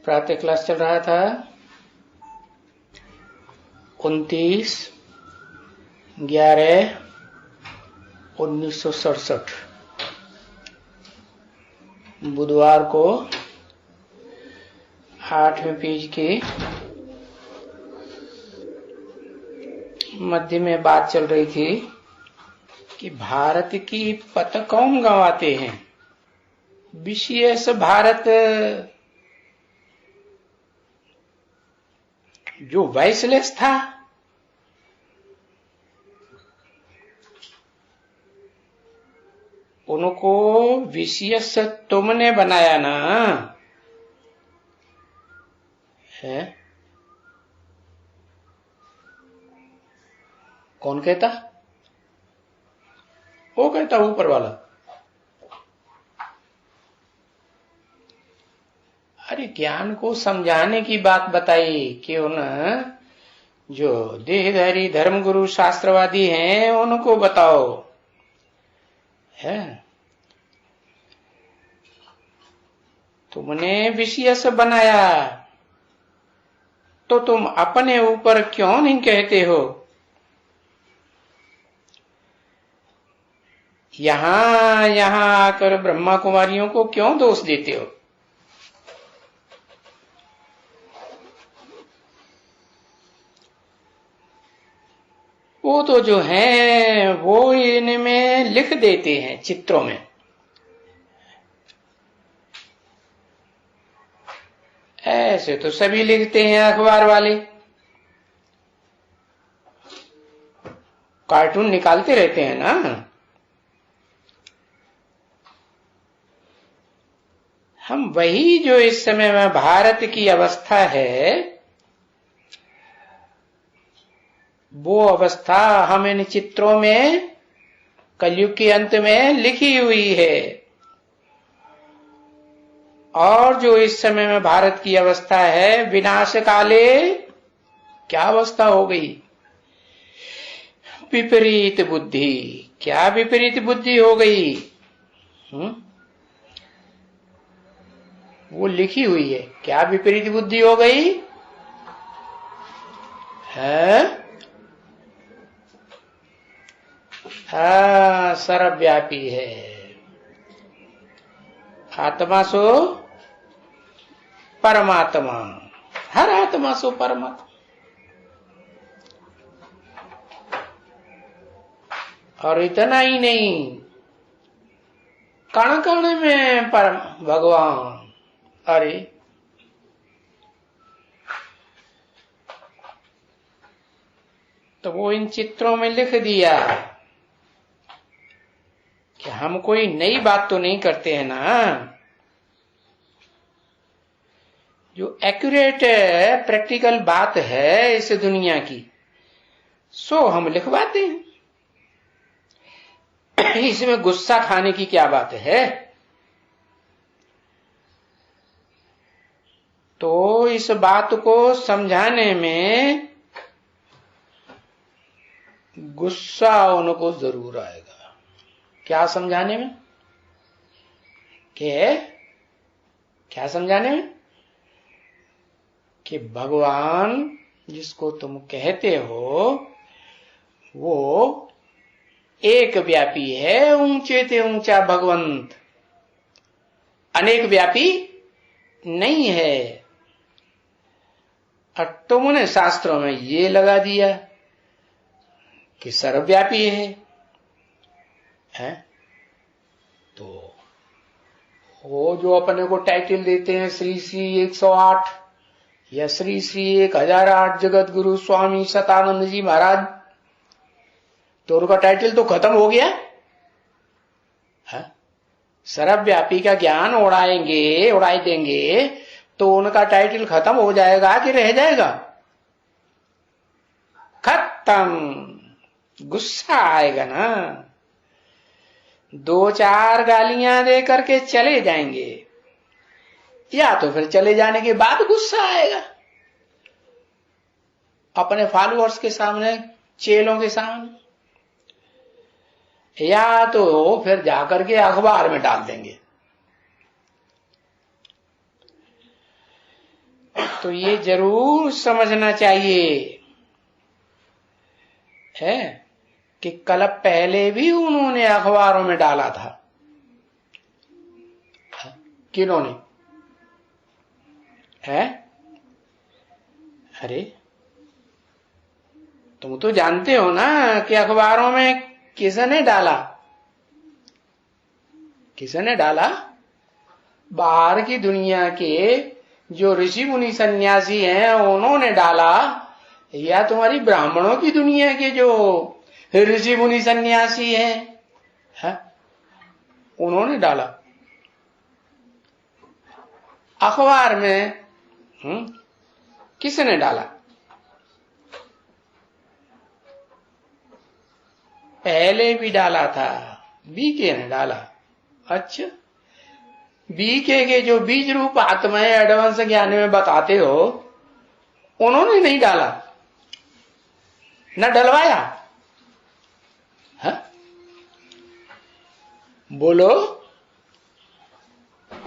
प्रातः क्लास चल रहा था 29/11/1967 बुधवार को 8वें पेज के मध्य में बात चल रही थी कि भारत की पत कौन गंवाते हैं। विशेष भारत जो वॉइसलेस था, उनको विशेष तुमने बनाया ना है। कौन कहता? वो कहता ऊपर वाला। अरे ज्ञान को समझाने की बात बताई कि उन जो देहधारी धर्मगुरु शास्त्रवादी हैं उनको बताओ है। तुमने विशेष बनाया तो तुम अपने ऊपर क्यों नहीं कहते हो? यहां आकर ब्रह्मा कुमारियों को क्यों दोष देते हो? वो तो जो है वो इनमें लिख देते हैं चित्रों में। ऐसे तो सभी लिखते हैं अखबार वाले, कार्टून निकालते रहते हैं ना। हम वही जो इस समय में भारत की अवस्था है, वो अवस्था हम इन चित्रों में कलयुग के अंत में लिखी हुई है। और जो इस समय में भारत की अवस्था है, विनाश काले क्या अवस्था हो गई? विपरीत बुद्धि। क्या विपरीत बुद्धि हो गई? वो लिखी हुई है। क्या विपरीत बुद्धि हो गई है? सर्वव्यापी है। आत्मा सो परमात्मा, हर आत्मा सो परमात्मा। और इतना ही नहीं, कण कण में परम भगवान। अरे तो वो इन चित्रों में लिख दिया कि हम कोई नई बात तो नहीं करते हैं ना। जो एक्यूरेट प्रैक्टिकल बात है इस दुनिया की, सो हम लिखवाते हैं। इसमें गुस्सा खाने की क्या बात है? तो इस बात को समझाने में गुस्सा उनको जरूर आएगा। क्या समझाने में? क्या समझाने में? कि भगवान जिसको तुम कहते हो वो एक व्यापी है, ऊंचे से ऊंचा भगवंत, अनेक व्यापी नहीं है। और तुमने शास्त्रों में ये लगा दिया कि सर्वव्यापी है? तो वो जो अपने को टाइटल देते हैं श्री श्री 108 या श्री श्री 1008 जगत गुरु स्वामी सतानंद जी महाराज, तो उनका टाइटल तो खत्म हो गया है? सर्वव्यापी का ज्ञान उड़ाई देंगे तो उनका टाइटल खत्म हो जाएगा कि रह जाएगा? खत्म। गुस्सा आएगा ना, 2-4 गालियां दे करके चले जाएंगे, या तो फिर चले जाने के बाद गुस्सा आएगा अपने फॉलोअर्स के सामने, चेलों के सामने, या तो फिर जाकर के अखबार में डाल देंगे। तो ये जरूर समझना चाहिए है कि कल पहले भी उन्होंने अखबारों में डाला था। किन्होंने? है? अरे तुम तो जानते हो ना कि अखबारों में किसने डाला? किसने डाला? बाहर की दुनिया के जो ऋषि मुनि सन्यासी हैं उन्होंने डाला, या तुम्हारी ब्राह्मणों की दुनिया के जो ऋषि मुनि सन्यासी हैं है? उन्होंने डाला अखबार में। किसने डाला? पहले भी डाला था, बीके ने डाला। अच्छा, बीके के जो बीज रूप आत्माएं एडवांस ज्ञान में बताते हो, उन्होंने नहीं डाला, न डलवाया है? बोलो,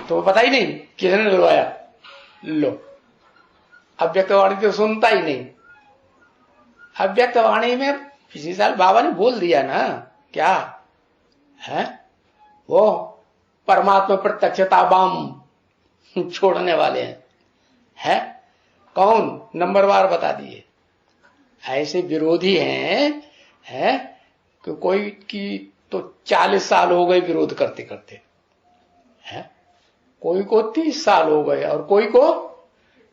तो पता ही नहीं किसने डलवाया। लो, अव्यक्तवाणी तो सुनता ही नहीं। अव्यक्तवाणी में पिछले साल बाबा ने बोल दिया ना, क्या है वो परमात्मा प्रत्यक्षता बम छोड़ने वाले हैं। कौन? नंबरवार बता दिए। ऐसे विरोधी हैं कि कोई की तो 40 साल हो गए विरोध करते करते, है कोई को 30 साल हो गए और कोई को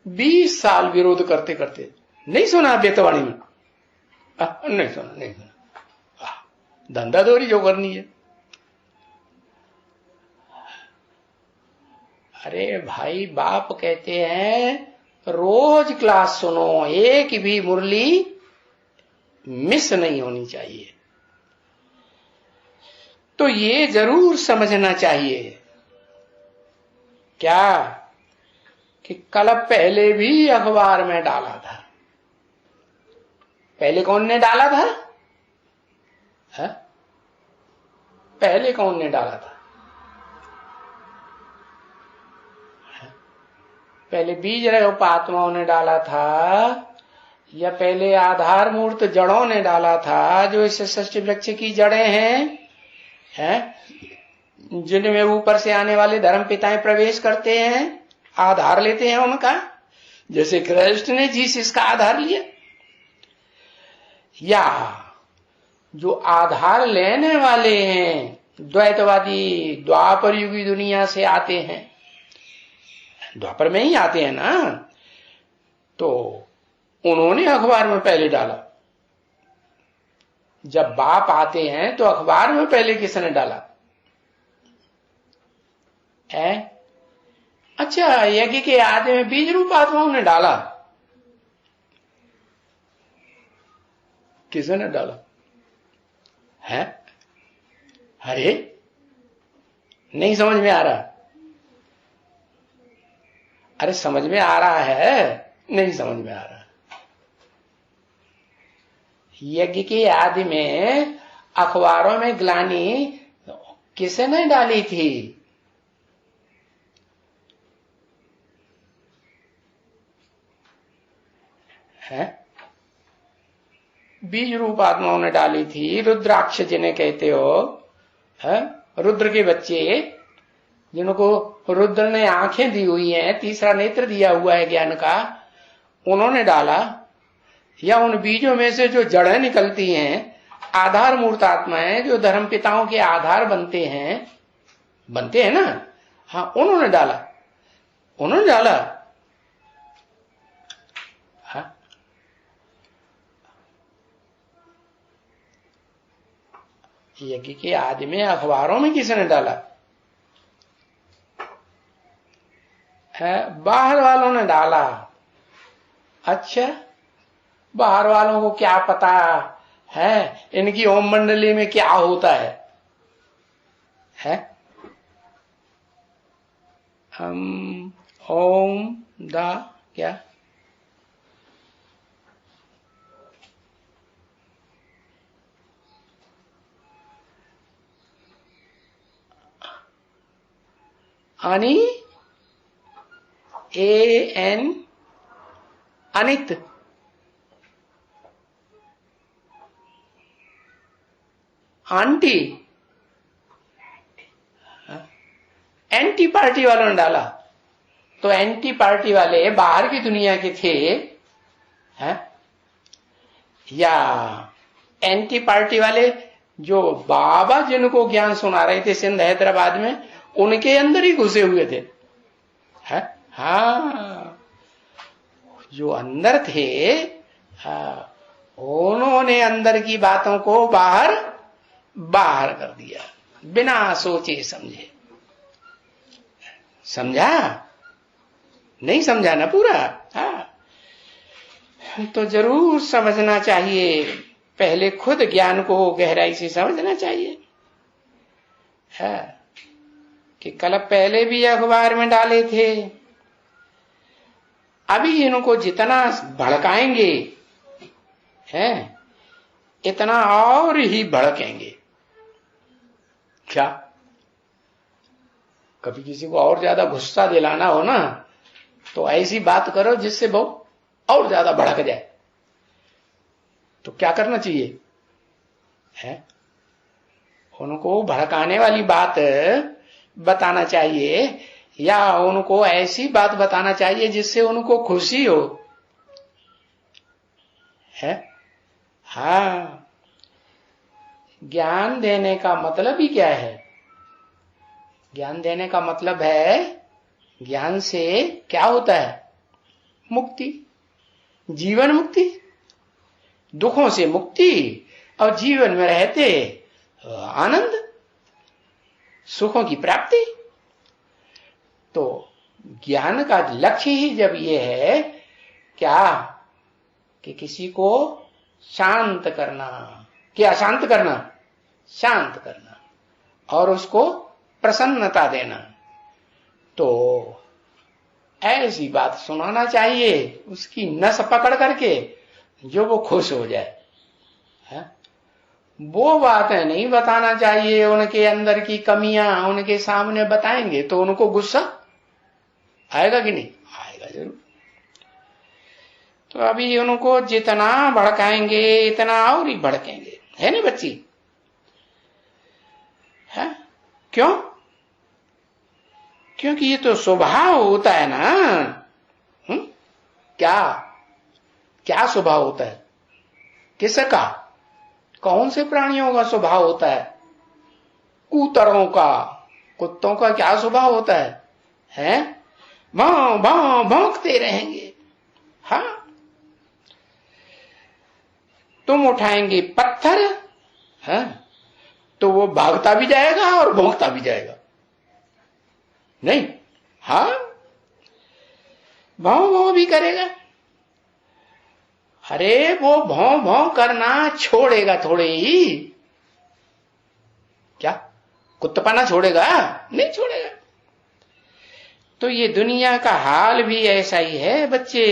20 साल विरोध करते करते। नहीं सुना अव्यक्तवाणी में? नहीं सुना, नहीं सुना। धंधादौरी जो करनी है। अरे भाई, बाप कहते हैं रोज क्लास सुनो, एक भी मुरली मिस नहीं होनी चाहिए। तो ये जरूर समझना चाहिए क्या कि कल पहले भी अखबार में डाला था। पहले कौन ने डाला था? है? पहले कौन ने डाला था? पहले बीज रूपात्माओं ने डाला था, या पहले आधार मूर्त जड़ों ने डाला था, जो इस सृष्टि वृक्ष की जड़ें हैं, जिनमें ऊपर से आने वाले धर्म पिताएं प्रवेश करते हैं, आधार लेते हैं उनका, जैसे कृष्ण ने जीसस का आधार लिया। या जो आधार लेने वाले हैं द्वैतवादी, द्वापर युगी दुनिया से आते हैं, द्वापर में ही आते हैं ना, तो उन्होंने अखबार में पहले डाला। जब बाप आते हैं तो अखबार में पहले किसने डाला है? अच्छा, यज्ञ के आदि में बीज रूप आत्माओं ने डाला। किसने डाला है? अरे नहीं समझ में आ रहा? अरे समझ में आ रहा है? नहीं समझ में आ रहा। यज्ञ की आदि में अखबारों में ग्लानि किसने डाली थी? है? बीज रूप आत्माओं ने डाली थी। रुद्राक्ष जिन्हें कहते हो, है? रुद्र के बच्चे, जिनको रुद्र ने आंखें दी हुई हैं, तीसरा नेत्र दिया हुआ है ज्ञान का, उन्होंने डाला। या उन बीजों में से जो जड़ें निकलती हैं, आधार मूर्त आत्माएं, जो धर्म पिताओं के आधार बनते हैं ना, हाँ, उन्होंने डाला। उन्होंने डाला। हाँ? यज्ञ के आदि में अखबारों में किसने डाला है? बाहर वालों ने डाला। अच्छा, बाहर वालों को क्या पता है इनकी ओम मंडली में क्या होता है? हम ओम दा क्या आनी AN Anit. Aunty, anti party वालों ने डाला। तो एंटी पार्टी वाले बाहर की दुनिया के थे, है? या एंटी पार्टी वाले जो बाबा जिनको ज्ञान सुना रहे थे सिंध हैदराबाद में, उनके अंदर ही घुसे हुए थे, है? हाँ, जो अंदर थे, हाँ, उन्होंने अंदर की बातों को बाहर कर दिया बिना सोचे समझे। समझा? नहीं समझा ना पूरा? हाँ, तो जरूर समझना चाहिए। पहले खुद ज्ञान को गहराई से समझना चाहिए, है? कि कल पहले भी अखबार में डाले थे, अभी इनको जितना भड़काएंगे, हैं, इतना और ही भड़केंगे। क्या कभी किसी को और ज्यादा गुस्सा दिलाना हो ना, तो ऐसी बात करो जिससे वो और ज्यादा भड़क जाए। तो क्या करना चाहिए, है? उनको भड़काने वाली बात बताना चाहिए, या उनको ऐसी बात बताना चाहिए जिससे उनको खुशी हो, है? हाँ, ज्ञान देने का मतलब ही क्या है? ज्ञान देने का मतलब है, ज्ञान से क्या होता है? मुक्ति, जीवन मुक्ति, दुखों से मुक्ति, और जीवन में रहते आनंद, सुखों की प्राप्ति। तो ज्ञान का लक्ष्य ही जब ये है, क्या कि किसी को शांत करना। क्या शांत करना? शांत करना, और उसको प्रसन्नता देना। तो ऐसी बात सुनाना चाहिए, उसकी नस पकड़ करके, जो वो खुश हो जाए, है? वो बातें नहीं बताना चाहिए। उनके अंदर की कमियां उनके सामने बताएंगे तो उनको गुस्सा आएगा कि नहीं? आएगा जरूर। तो अभी उनको जितना भड़काएंगे इतना और ही भड़केंगे, है ना बच्ची? है? क्यों? क्योंकि ये तो स्वभाव होता है ना। क्या क्या स्वभाव होता है? किसका? कौन से प्राणियों का स्वभाव होता है? कूतरों का, कुत्तों का क्या स्वभाव होता है? हैं? भां भां भौंकते रहेंगे। हाँ, तुम उठाएंगे पत्थर, है? तो वो भागता भी जाएगा और भौंकता भी जाएगा, नहीं? हाँ, भौं भौं भी करेगा। अरे वो भौं भौं करना छोड़ेगा थोड़े ही। क्या कुत्तपना छोड़ेगा? नहीं छोड़ेगा। तो ये दुनिया का हाल भी ऐसा ही है बच्चे।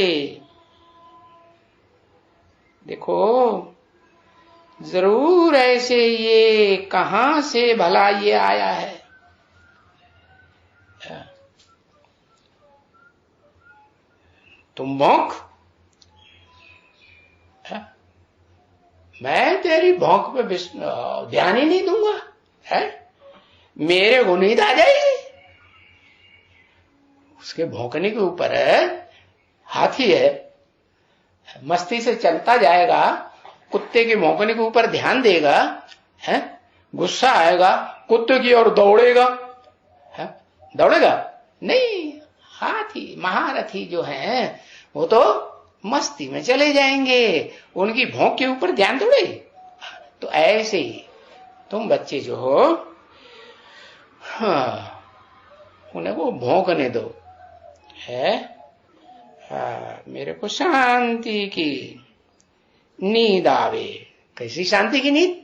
देखो, जरूर ऐसे ये कहां से भला ये आया है? तुम भौंक, मैं तेरी भौंक पे ध्यान ही नहीं दूंगा, है? मेरे को नींद आ जाएगी। उसके भौंकने के ऊपर हाथी है, मस्ती से चलता जाएगा, कुत्ते के भौंकने के ऊपर ध्यान देगा, है? गुस्सा आएगा, कुत्ते की ओर दौड़ेगा, है? दौड़ेगा नहीं। हाथी महारथी जो हैं वो तो मस्ती में चले जाएंगे, उनकी भौंक के ऊपर ध्यान थोड़े। तो ऐसे ही तुम बच्चे जो हो, हाँ, उन्हें वो भौंकने दो, है? हाँ, मेरे को शांति की नींद आवे। कैसी शांति की नींद?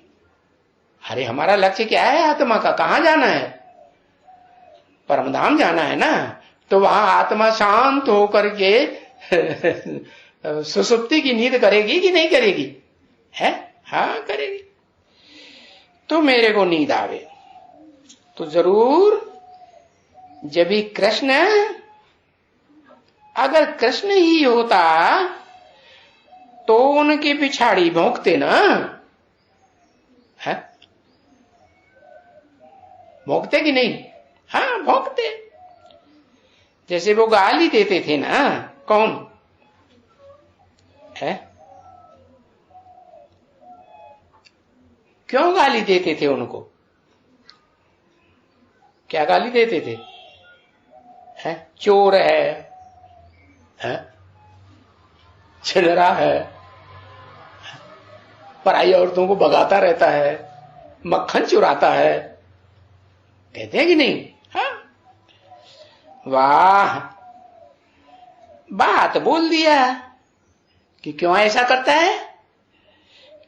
अरे हमारा लक्ष्य क्या है? आत्मा का कहां जाना है? परमधाम जाना है ना। तो वहां आत्मा शांत होकर के सुसुप्ति की नींद करेगी कि नहीं करेगी? है? हाँ करेगी। तो मेरे को नींद आवे तो जरूर, जब भी कृष्ण, अगर कृष्ण ही होता तो उनकी पिछाड़ी भौंकते ना है, भौंकते कि नहीं? हाँ भौंकते। जैसे वो गाली देते थे ना, कौन है, क्यों गाली देते थे उनको? क्या गाली देते थे? है चोर है, छिनरा है, पराई औरतों को भगाता रहता है, मक्खन चुराता है, कहते हैं कि नहीं? हाँ वाह, बात बोल दिया कि क्यों ऐसा करता है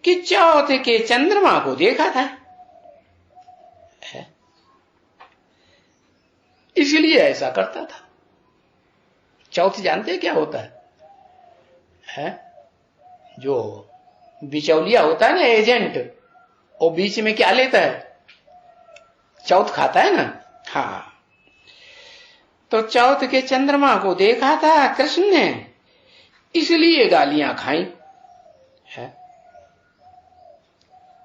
कि चौथ के चंद्रमा को देखा था, इसलिए ऐसा करता था। चौथ जानते क्या होता है? जो बिचौलिया होता है ना, एजेंट, वो बीच में क्या लेता है? चौथ खाता है ना। हाँ, तो चौथ के चंद्रमा को देखा था कृष्ण ने, इसलिए गालियां खाई है।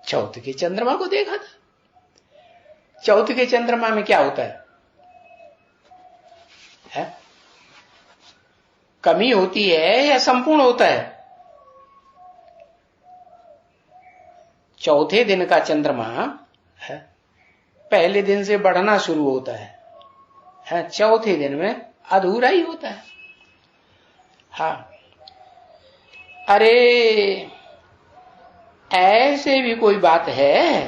चौथ के चंद्रमा को देखा था। चौथ के चंद्रमा में क्या होता है? कमी होती है या संपूर्ण होता है? चौथे दिन का चंद्रमा है, पहले दिन से बढ़ना शुरू होता है, चौथे दिन में अधूरा ही होता है। हाँ, अरे ऐसे भी कोई बात है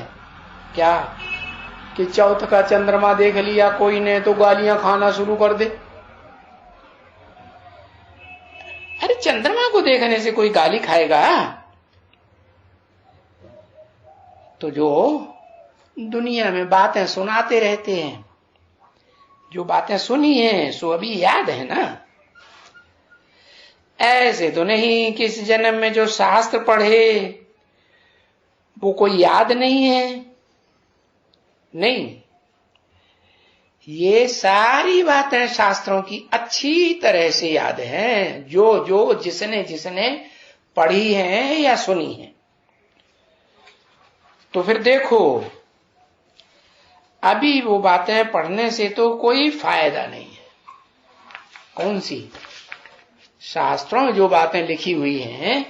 क्या कि चौथ का चंद्रमा देख लिया कोई ने तो गालियां खाना शुरू कर दे? अरे चंद्रमा को देखने से कोई गाली खाएगा? तो जो दुनिया में बातें सुनाते रहते हैं, जो बातें सुनी हैं सो अभी याद है ना? ऐसे तो नहीं कि इस जन्म में जो शास्त्र पढ़े वो कोई याद नहीं है, नहीं, ये सारी बातें शास्त्रों की अच्छी तरह से याद हैं, जो जो जिसने जिसने पढ़ी हैं या सुनी है। तो फिर देखो, अभी वो बातें पढ़ने से तो कोई फायदा नहीं है। कौन सी? शास्त्रों में जो बातें लिखी हुई हैं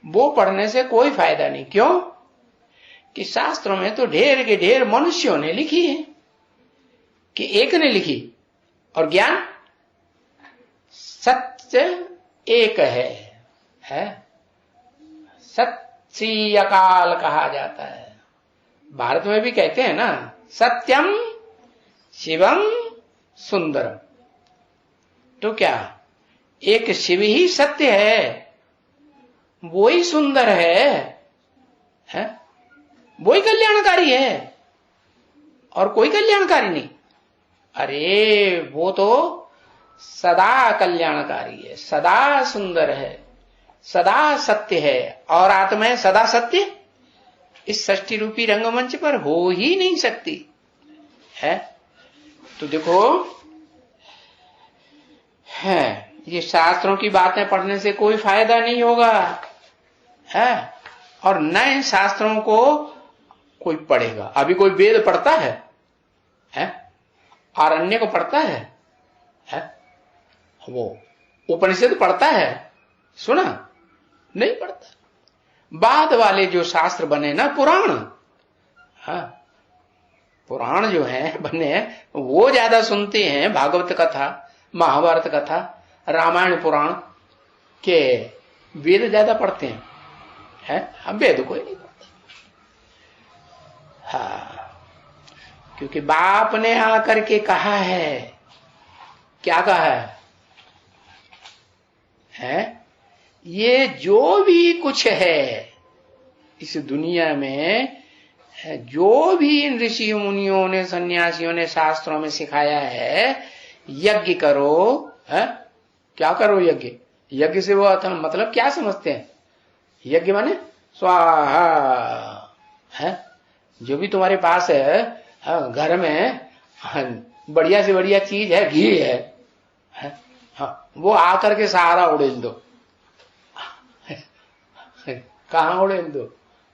वो पढ़ने से कोई फायदा नहीं। क्यों? कि शास्त्रों में तो ढेर के ढेर मनुष्यों ने लिखी है, कि एक ने लिखी, और ज्ञान सत्य एक है? सत्य अकाल कहा जाता है। भारत में भी कहते हैं ना, सत्यम शिवम सुंदरम। तो क्या एक शिव ही सत्य है, वो ही सुंदर है? वो ही कल्याणकारी है और कोई कल्याणकारी नहीं। अरे वो तो सदा कल्याणकारी है, सदा सुंदर है, सदा सत्य है, और आत्मा सदा सत्य इस सृष्टि रूपी रंगमंच पर हो ही नहीं सकती है। तो देखो, है ये शास्त्रों की बातें पढ़ने से कोई फायदा नहीं होगा है, और न इन शास्त्रों को कोई पढ़ेगा। अभी कोई वेद पढ़ता है? आरण्य को पढ़ता है? वो उपनिषद पढ़ता है? सुना नहीं पढ़ता। बाद वाले जो शास्त्र बने ना, पुराण, हाँ पुराण जो है बने, वो ज्यादा सुनते हैं। भागवत कथा, महाभारत कथा, रामायण पुराण के वेद ज्यादा पढ़ते हैं? हम वेद कोई नहीं पढ़ता। हाँ, क्योंकि बाप ने आकर के कहा है। क्या कहा है? ये जो भी कुछ है इस दुनिया में, जो भी इन ऋषि मुनियों ने, सन्यासियों ने शास्त्रों में सिखाया है, यज्ञ करो। है क्या करो? यज्ञ। यज्ञ से वो मतलब क्या समझते हैं? यज्ञ माने स्वाहा है। जो भी तुम्हारे पास है, घर में बढ़िया से बढ़िया चीज है, घी है, हाँ वो आकर के सारा उड़ेल दो। कहां उड़े दो?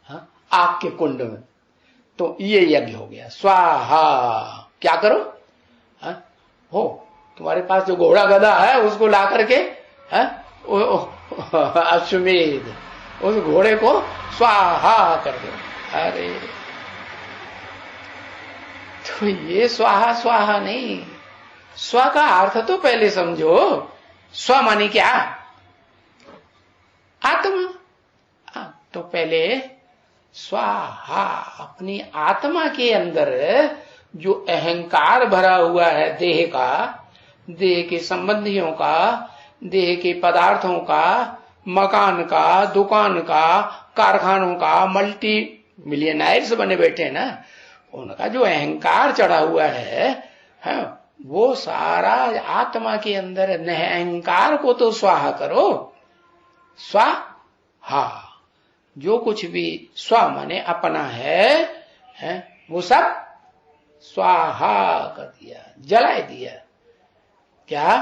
हाँ, आग के कुंड में। तो ये यज्ञ हो गया। स्वाहा क्या करो? हाँ, हो तुम्हारे पास जो घोड़ा गधा है उसको ला करके अश्वमेध, उस घोड़े को स्वाहा कर दो। अरे तो ये स्वाहा स्वाहा नहीं, स्व का अर्थ तो पहले समझो। स्व मानी क्या? आत्मा। तो पहले स्वाहा, अपनी आत्मा के अंदर जो अहंकार भरा हुआ है, देह का, देह के संबंधियों का, देह के पदार्थों का, मकान का, दुकान का, कारखानों का, मल्टी मिलियनायर्स बने बैठे हैं ना, उनका जो अहंकार चढ़ा हुआ है, वो सारा आत्मा के अंदर अहंकार को तो स्वाहा करो। स्वाहा, जो कुछ भी स्व माने अपना है, वो सब स्वाहा कर दिया, जला दिया। क्या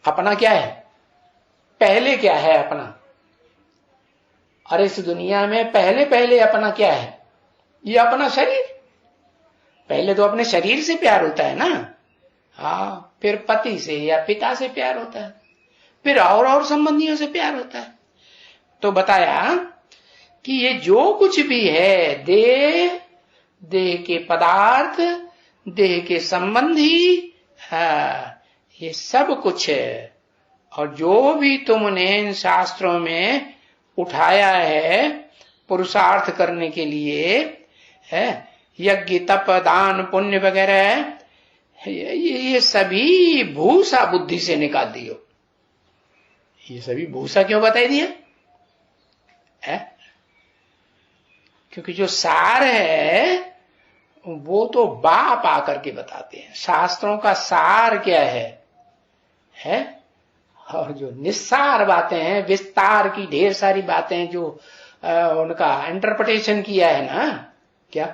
अपना क्या है? पहले क्या है अपना? और इस दुनिया में पहले पहले अपना क्या है? ये अपना शरीर। पहले तो अपने शरीर से प्यार होता है ना, हाँ, फिर पति से या पिता से प्यार होता है, फिर और संबंधियों से प्यार होता है। तो बताया कि ये जो कुछ भी है, देह, देह के पदार्थ, देह के संबंधी, ये सब कुछ है। और जो भी तुमने इन शास्त्रों में उठाया है पुरुषार्थ करने के लिए, है यज्ञ तप दान पुण्य वगैरह, ये सभी भूसा बुद्धि से निकाल दियो। ये सभी भूसा क्यों बताई दिया है? क्योंकि जो सार है वो तो बाप आकर के बताते हैं। शास्त्रों का सार क्या है? और जो निस्सार बातें हैं, विस्तार की ढेर सारी बातें जो उनका इंटरप्रिटेशन किया है ना, क्या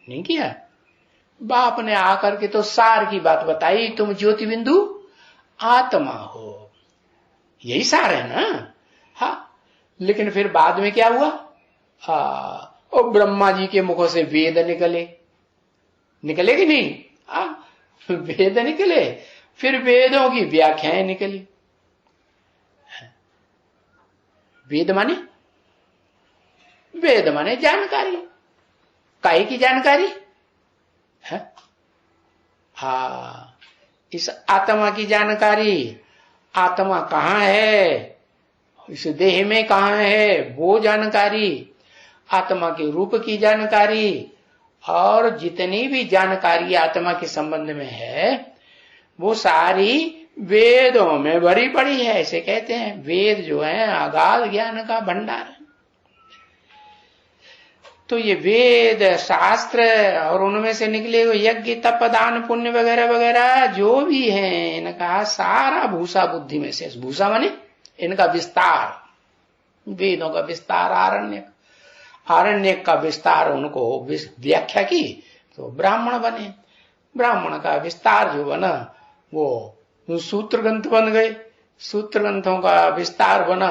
नहीं किया? बाप ने आकर के तो सार की बात बताई, तुम ज्योति बिंदु आत्मा हो, यही सार है ना। हाँ, लेकिन फिर बाद में क्या हुआ? और ब्रह्मा जी के मुखों से वेद निकले कि नहीं? वेद निकले, फिर वेदों की व्याख्याएं निकली। वेद माने जानकारी। काहे की जानकारी है? इस आत्मा की जानकारी। आत्मा कहाँ है, इस देह में कहाँ है, वो जानकारी। आत्मा के रूप की जानकारी, और जितनी भी जानकारी आत्मा के संबंध में है वो सारी वेदों में भरी पड़ी है। ऐसे कहते हैं, वेद जो है अगाध ज्ञान का भंडार है। तो ये वेद शास्त्र और उनमें से निकले हुए यज्ञ तप दान पुण्य वगैरह वगैरह जो भी है, इनका सारा भूसा बुद्धि में से। भूसा माने इनका विस्तार, वेदों का विस्तार, आरण्य का विस्तार, उनको व्याख्या की तो ब्राह्मण बने। ब्राह्मण का विस्तार जो बना वो सूत्र ग्रंथ बन गए, सूत्र ग्रंथों का विस्तार बना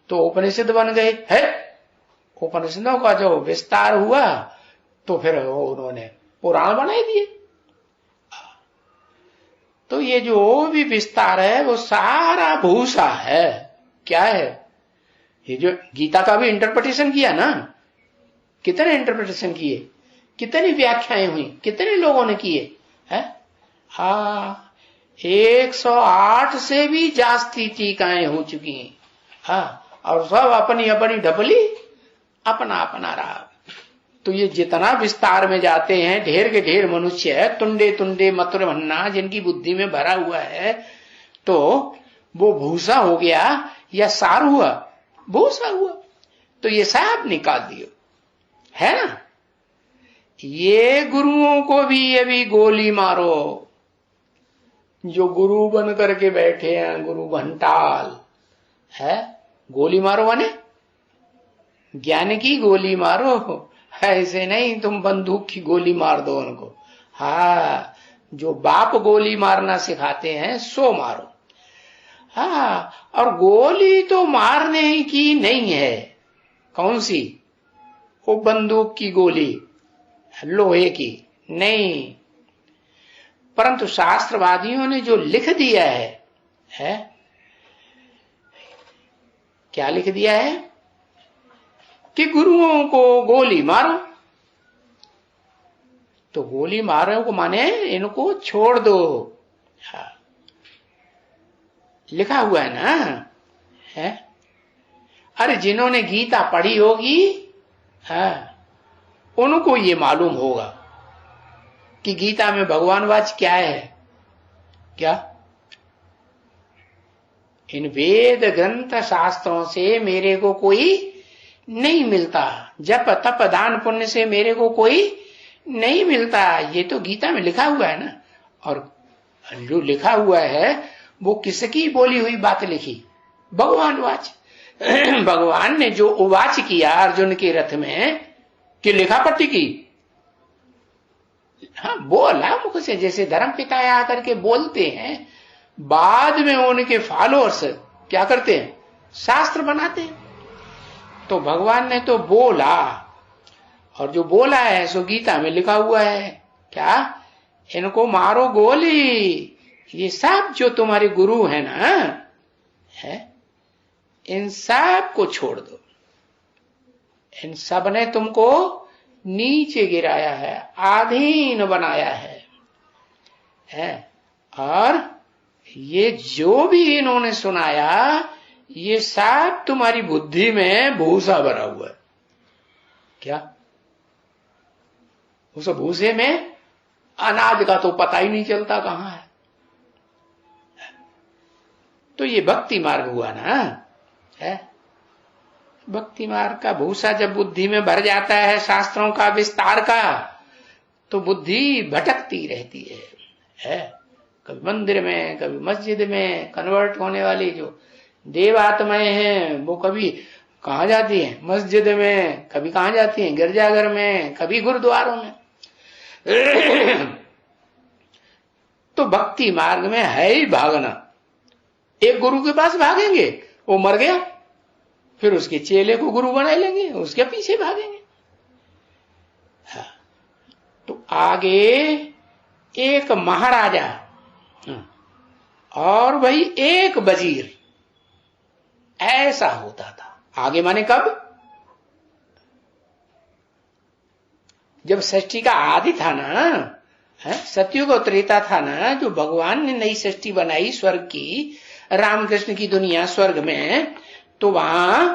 तो उपनिषद बन गए। है उपनिषदों का जो विस्तार हुआ तो फिर उन्होंने पुराण बना दिए। तो ये जो भी विस्तार है वो सारा भूसा है। क्या है? ये जो गीता का भी इंटरप्रिटेशन किया ना, कितने इंटरप्रिटेशन किए, कितनी व्याख्याएं हुई, कितने लोगों ने किए हैं? 108 से भी जास्ती टीकाएं हो चुकी हैं। हाँ, और सब अपनी अपनी ढपली अपना अपना रहा। तो ये जितना विस्तार में जाते हैं, ढेर के ढेर मनुष्य है, तुंडे तुंडे मथुर भन्ना जिनकी बुद्धि में भरा हुआ है, तो वो भूसा हो गया या सार हुआ? भूसा हुआ। तो ये सब निकाल दियो, है ना। ये गुरुओं को भी अभी गोली मारो, जो गुरु बन करके बैठे हैं, गुरु घंटाल है। गोली मारो माने ज्ञान की गोली मारो, ऐसे नहीं तुम बंदूक की गोली मार दो उनको। हाँ, जो बाप गोली मारना सिखाते हैं सो मारो। हाँ, और गोली तो मारने की नहीं है। कौन सी? वो बंदूक की गोली, लोहे की नहीं, परंतु शास्त्रवादियों ने जो लिख दिया है क्या लिख दिया है कि गुरुओं को गोली मारो। तो गोली मारो को माने इनको छोड़ दो। हाँ, लिखा हुआ है ना, है? अरे जिन्होंने गीता पढ़ी होगी, हाँ, उनको ये मालूम होगा कि गीता में भगवान वाच क्या है। क्या? इन वेद ग्रंथ शास्त्रों से मेरे को कोई नहीं मिलता, जप तप दान पुण्य से मेरे को कोई नहीं मिलता। ये तो गीता में लिखा हुआ है ना। और जो लिखा हुआ है वो किसकी बोली हुई बात लिखी? भगवान वाच। भगवान ने जो उवाच किया अर्जुन के रथ में, कि लिखा पट्टी की, हाँ, बोला मुख से। जैसे धर्म पिता आकर के बोलते हैं, बाद में उनके फॉलोअर्स क्या करते हैं? शास्त्र बनाते हैं। तो भगवान ने तो बोला, और जो बोला है सो गीता में लिखा हुआ है। क्या? इनको मारो गोली। ये सब जो तुम्हारे गुरु है ना, है, इन सब को छोड़ दो। इन सब ने तुमको नीचे गिराया है, आधीन बनाया है? और ये जो भी इन्होंने सुनाया, ये सब तुम्हारी बुद्धि में भूसा भरा हुआ है। क्या? उस भूसे में अनाज का तो पता ही नहीं चलता कहां है। तो ये भक्ति मार्ग हुआ ना, है? भक्ति मार्ग का भूसा जब बुद्धि में भर जाता है शास्त्रों का विस्तार का, तो बुद्धि भटकती रहती है? कभी मंदिर में, कभी मस्जिद में कन्वर्ट होने वाली जो देवात्माएं हैं, वो कभी कहां जाती हैं? मस्जिद में। कभी कहां जाती हैं? गिरजाघर में, कभी गुरुद्वारों में। तो भक्ति मार्ग में है ही भागना। एक गुरु के पास भागेंगे, वो मर गया, फिर उसके चेले को गुरु बना लेंगे, उसके पीछे भागेंगे। हाँ, तो आगे एक महाराजा और भाई एक वजीर, ऐसा होता था। आगे माने कब? जब सृष्टि का आदि था ना, सतयुग और त्रेता था ना, जो भगवान ने नई सृष्टि बनाई स्वर्ग की, रामकृष्ण की दुनिया स्वर्ग में, तो वहां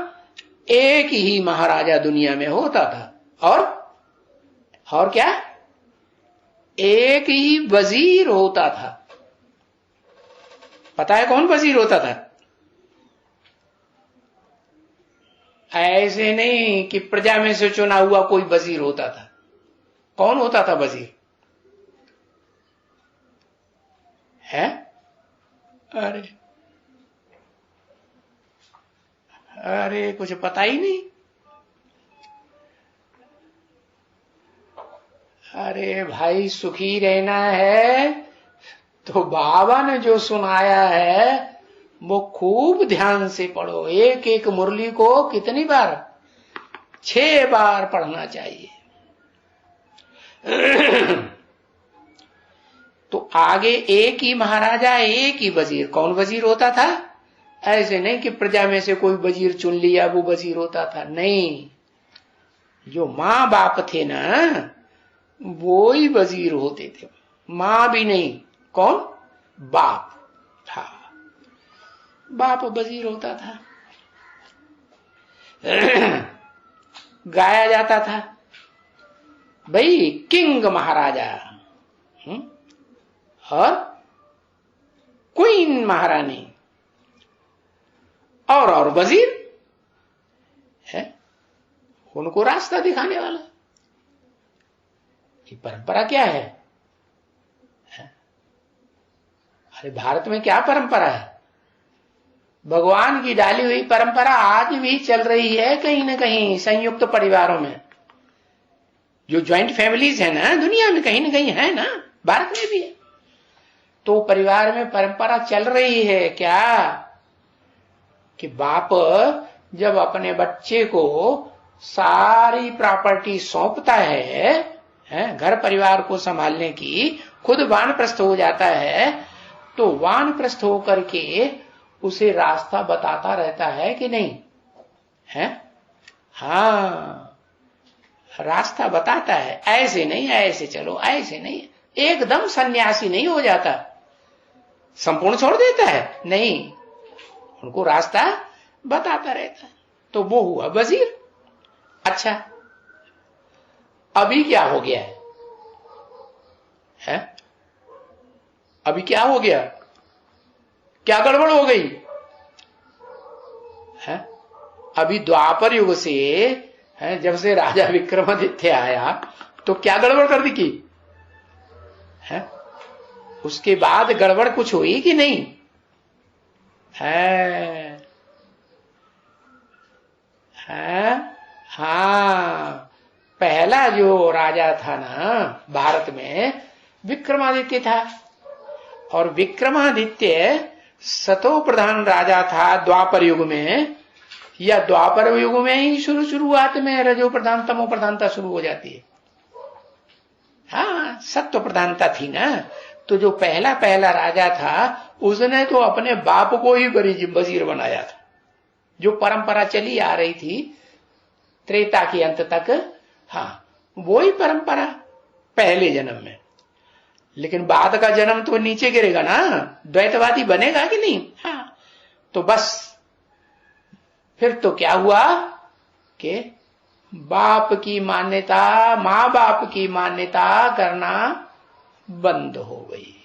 एक ही महाराजा दुनिया में होता था। और क्या? एक ही वजीर होता था। पता है कौन वजीर होता था? ऐसे नहीं कि प्रजा में से चुना हुआ कोई वजीर होता था। कौन होता था वजीर? है? अरे कुछ पता ही नहीं। अरे भाई, सुखी रहना है तो बाबा ने जो सुनाया है वो खूब ध्यान से पढ़ो। एक एक मुरली को कितनी बार? 6 बार पढ़ना चाहिए। तो आगे एक ही महाराजा, एक ही वजीर। कौन वजीर होता था? ऐसे नहीं कि प्रजा में से कोई वजीर चुन लिया वो वजीर होता था, नहीं। जो माँ बाप थे ना, वो ही वजीर होते थे। माँ भी नहीं। कौन? बाप। हाँ, बाप वजीर होता था। गाया जाता था भाई, किंग महाराजा और क्वीन महारानी और वजीर है, उनको रास्ता दिखाने वाला। ये परंपरा क्या है? अरे भारत में क्या परंपरा है? भगवान की डाली हुई परंपरा आज भी चल रही है कहीं ना कहीं संयुक्त परिवारों में। जो ज्वाइंट फैमिलीज है ना दुनिया में, कहीं ना कहीं है ना, भारत में भी है। तो परिवार में परंपरा चल रही है क्या? कि बाप जब अपने बच्चे को सारी प्रॉपर्टी सौंपता है, घर परिवार को संभालने की, खुद वानप्रस्थ हो जाता है, तो वानप्रस्थ होकर के उसे रास्ता बताता रहता है कि नहीं है? हाँ, रास्ता बताता है, ऐसे नहीं, ऐसे चलो, ऐसे नहीं, एकदम सन्यासी नहीं हो जाता, संपूर्ण छोड़ देता है, नहीं, उनको रास्ता बताता रहता है। तो वो हुआ वजीर। अच्छा, अभी क्या हो गया है? अभी क्या हो गया? क्या गड़बड़ हो गई है? अभी द्वापर युग से है, जब से राजा विक्रमादित्य आया तो क्या गड़बड़ कर दी की है? उसके बाद गड़बड़ कुछ हुई कि नहीं है? हाँ, पहला जो राजा था ना भारत में, विक्रमादित्य था। और विक्रमादित्य सतो प्रधान राजा था द्वापर युग में, या द्वापर युग में ही शुरुआत में रजो प्रधान तमो प्रधानता शुरू हो जाती है। हाँ, सत्व प्रधानता थी ना। तो जो पहला राजा था उसने तो अपने बाप को ही वजीर बनाया था, जो परंपरा चली आ रही थी त्रेता के अंत तक। हाँ, वो ही परंपरा पहले जन्म में। लेकिन बाद का जन्म तो नीचे गिरेगा ना, द्वैतवादी बनेगा कि नहीं? हाँ, तो बस फिर तो क्या हुआ कि बाप की मान्यता, मां बाप की मान्यता करना बंद हो गई।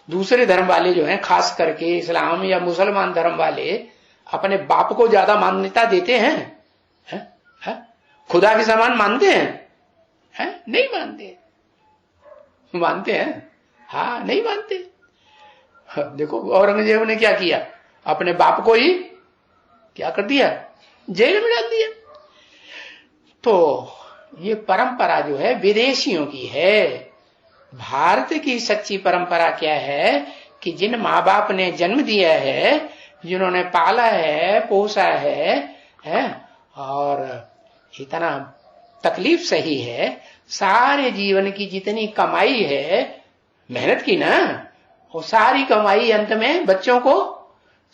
दूसरे धर्म वाले जो हैं, खास करके इस्लाम या मुसलमान धर्म वाले, अपने बाप को ज्यादा मान्यता देते हैं, है? खुदा के समान मानते हैं? नहीं मानते। मानते हैं? हाँ, नहीं मानते। देखो औरंगजेब ने क्या किया, अपने बाप को ही क्या कर दिया, जेल में डाल दिया। तो ये परंपरा जो है विदेशियों की है। भारत की सच्ची परंपरा क्या है कि जिन माँ बाप ने जन्म दिया है, जिन्होंने पाला है, पोसा है, और इतना तकलीफ सही है, सारे जीवन की जितनी कमाई है, मेहनत की ना, वो सारी कमाई अंत में बच्चों को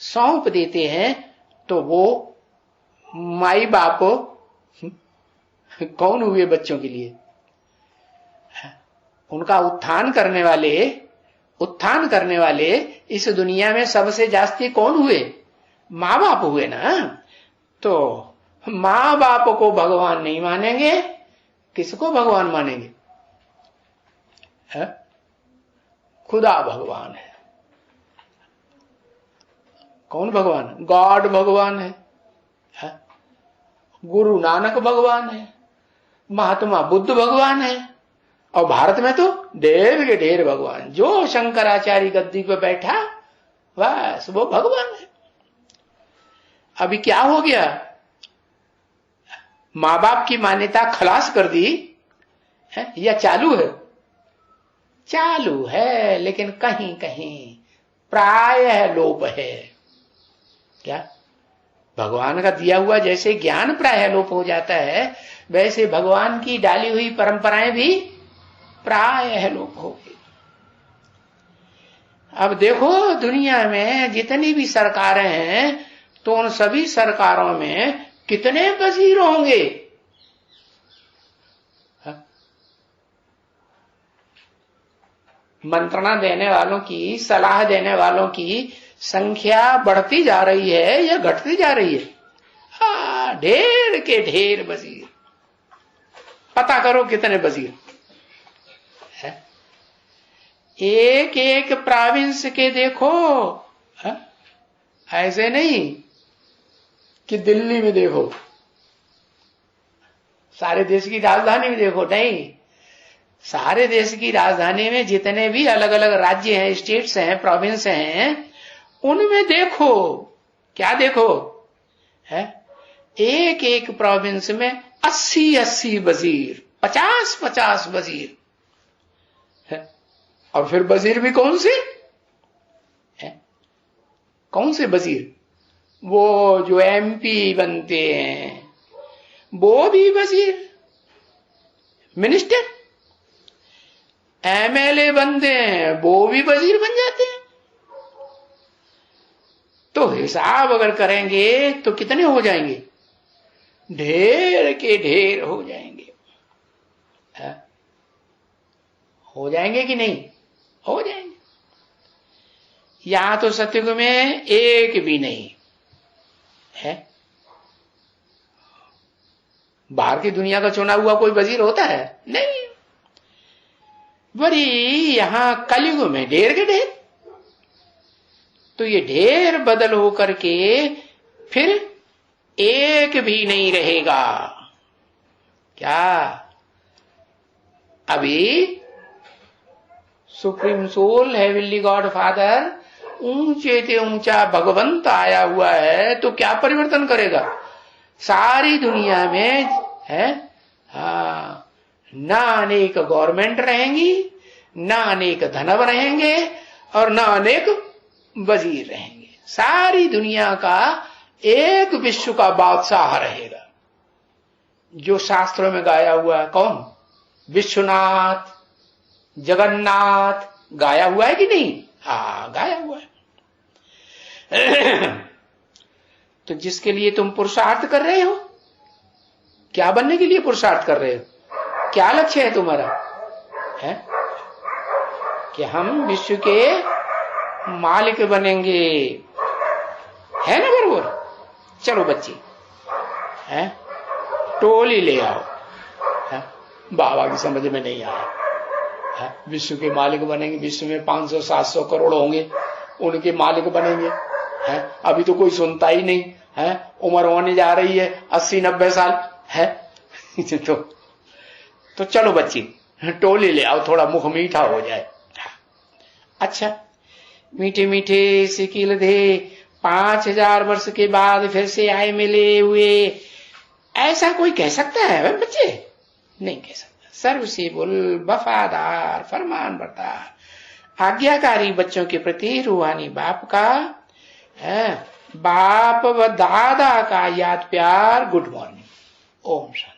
सौंप देते हैं। तो वो माई बाप कौन हुए बच्चों के लिए? उनका उत्थान करने वाले इस दुनिया में सबसे जास्ती कौन हुए? माँ बाप हुए ना। तो माँ बाप को भगवान नहीं मानेंगे, किसको भगवान मानेंगे? खुदा भगवान है। कौन भगवान? गॉड भगवान है। गुरु नानक भगवान है, महात्मा बुद्ध भगवान है, और भारत में तो ढेर के ढेर भगवान। जो शंकराचार्य गद्दी पे बैठा बस वो भगवान है। अभी क्या हो गया? माँ बाप की मान्यता खलास कर दी है या चालू है? चालू है, लेकिन कहीं कहीं प्रायः लोप है। क्या? भगवान का दिया हुआ जैसे ज्ञान प्रायः लोप हो जाता है, वैसे भगवान की डाली हुई परंपराएं भी प्रायः लोप हो गई। अब देखो दुनिया में जितनी भी सरकारें हैं, तो उन सभी सरकारों में कितने वजीर होंगे? मंत्रणा देने वालों की, सलाह देने वालों की संख्या बढ़ती जा रही है या घटती जा रही है? ढेर के ढेर वजीर। पता करो कितने वजीर है। एक एक प्रोविंस के देखो, ऐसे नहीं कि दिल्ली में देखो, सारे देश की राजधानी में देखो, नहीं, सारे देश की राजधानी में जितने भी अलग अलग राज्य हैं, स्टेट्स हैं, प्रोविंस हैं, उनमें देखो, क्या देखो है, एक एक प्रोविंस में 80-80 वजीर, 50-50 वजीर है। और फिर वजीर भी कौन से है? कौन से वजीर? वो जो एमपी बनते हैं वो भी वजीर, मिनिस्टर। एमएलए बनते हैं वो भी वजीर बन जाते हैं। तो हिसाब अगर करेंगे तो कितने हो जाएंगे? ढेर के ढेर हो जाएंगे। हो जाएंगे कि नहीं? हो जाएंगे। यहां तो सतयुग में एक भी नहीं है। बाहर की दुनिया का चुना हुआ कोई वजीर होता है? नहीं। बड़ी यहां कलयुग में ढेर के ढेर। तो ये ढेर बदल होकर के फिर एक भी नहीं रहेगा। क्या अभी supreme soul heavenly God father ऊंचे से ऊंचा भगवंत आया हुआ है, तो क्या परिवर्तन करेगा? सारी दुनिया में है ना अनेक गवर्नमेंट रहेंगी, ना अनेक धनव रहेंगे, और ना अनेक वजीर रहेंगे। सारी दुनिया का एक विश्व का बादशाह रहेगा, जो शास्त्रों में गाया हुआ है। कौन? विश्वनाथ, जगन्नाथ गाया हुआ है कि नहीं? हाँ, गाया हुआ है। तो जिसके लिए तुम पुरुषार्थ कर रहे हो, क्या बनने के लिए पुरुषार्थ कर रहे हो? क्या लक्ष्य है तुम्हारा? है कि हम विश्व के मालिक बनेंगे, है ना? बरोबर। चलो बच्चे, है टोली ले आओ। है? बाबा की समझ में नहीं आया। विश्व के मालिक बनेंगे, विश्व में 500-700 करोड़ होंगे, उनके मालिक बनेंगे। है? अभी तो कोई सुनता ही नहीं है। उम्र होने जा रही है 80-90 साल है। तो चलो बच्ची, टोली ले आओ, थोड़ा मुख मीठा हो जाए। अच्छा, मीठे मीठे सिकिल दे 5000 वर्ष के बाद फिर से आए मिले हुए, ऐसा कोई कह सकता है बच्चे? नहीं कह सकता। सर्वसेबुल, वफादार, फरमान बरदार, आज्ञाकारी बच्चों के प्रति रूहानी बाप का, बाप व दादा का याद प्यार, गुड मॉर्निंग। ओम शांति।